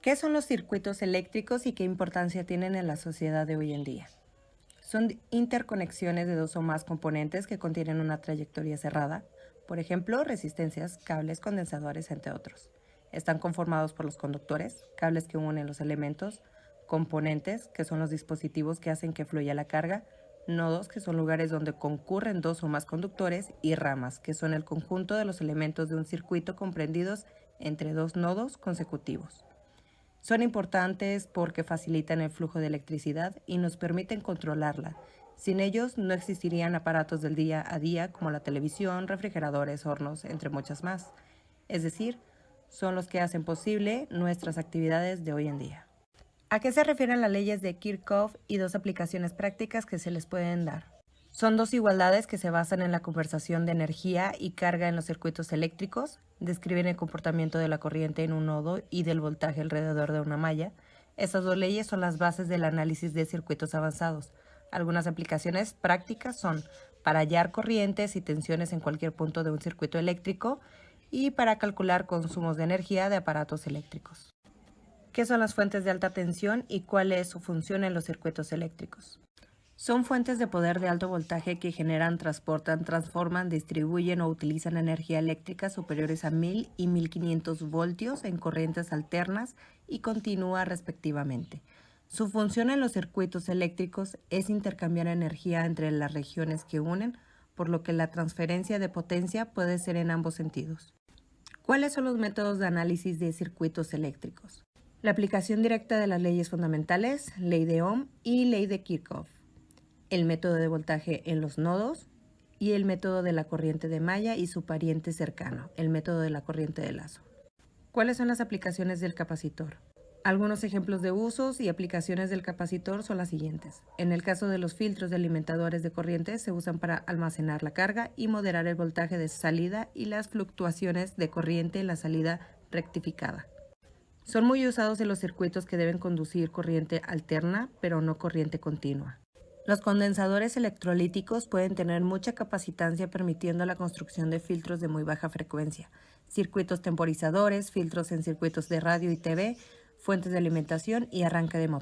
¿Qué son los circuitos eléctricos y qué importancia tienen en la sociedad de hoy en día? Son interconexiones de dos o más componentes que contienen una trayectoria cerrada, por ejemplo, resistencias, cables, condensadores, entre otros. Están conformados por los conductores, cables que unen los elementos, componentes, que son los dispositivos que hacen que fluya la carga, nodos, que son lugares donde concurren dos o más conductores, y ramas, que son el conjunto de los elementos de un circuito comprendidos entre dos nodos consecutivos. Son importantes porque facilitan el flujo de electricidad y nos permiten controlarla. Sin ellos no existirían aparatos del día a día como la televisión, refrigeradores, hornos, entre muchas más. Es decir, son los que hacen posible nuestras actividades de hoy en día. ¿A qué se refieren las leyes de Kirchhoff y dos aplicaciones prácticas que se les pueden dar? Son dos igualdades que se basan en la conversación de energía y carga en los circuitos eléctricos, describen el comportamiento de la corriente en un nodo y del voltaje alrededor de una malla. Estas dos leyes son las bases del análisis de circuitos avanzados. Algunas aplicaciones prácticas son para hallar corrientes y tensiones en cualquier punto de un circuito eléctrico y para calcular consumos de energía de aparatos eléctricos. ¿Qué son las fuentes de alta tensión y cuál es su función en los circuitos eléctricos? Son fuentes de poder de alto voltaje que generan, transportan, transforman, distribuyen o utilizan energía eléctrica superiores a 1000 y 1500 voltios en corrientes alternas y continua respectivamente. Su función en los circuitos eléctricos es intercambiar energía entre las regiones que unen, por lo que la transferencia de potencia puede ser en ambos sentidos. ¿Cuáles son los métodos de análisis de circuitos eléctricos? La aplicación directa de las leyes fundamentales, ley de Ohm y ley de Kirchhoff. El método de voltaje en los nodos y el método de la corriente de malla y su pariente cercano, el método de la corriente de lazo. ¿Cuáles son las aplicaciones del capacitor? Algunos ejemplos de usos y aplicaciones del capacitor son las siguientes. En el caso de los filtros de alimentadores de corriente, se usan para almacenar la carga y moderar el voltaje de salida y las fluctuaciones de corriente en la salida rectificada. Son muy usados en los circuitos que deben conducir corriente alterna, pero no corriente continua. Los condensadores electrolíticos pueden tener mucha capacitancia permitiendo la construcción de filtros de muy baja frecuencia, circuitos temporizadores, filtros en circuitos de radio y TV, fuentes de alimentación y arranque de motor.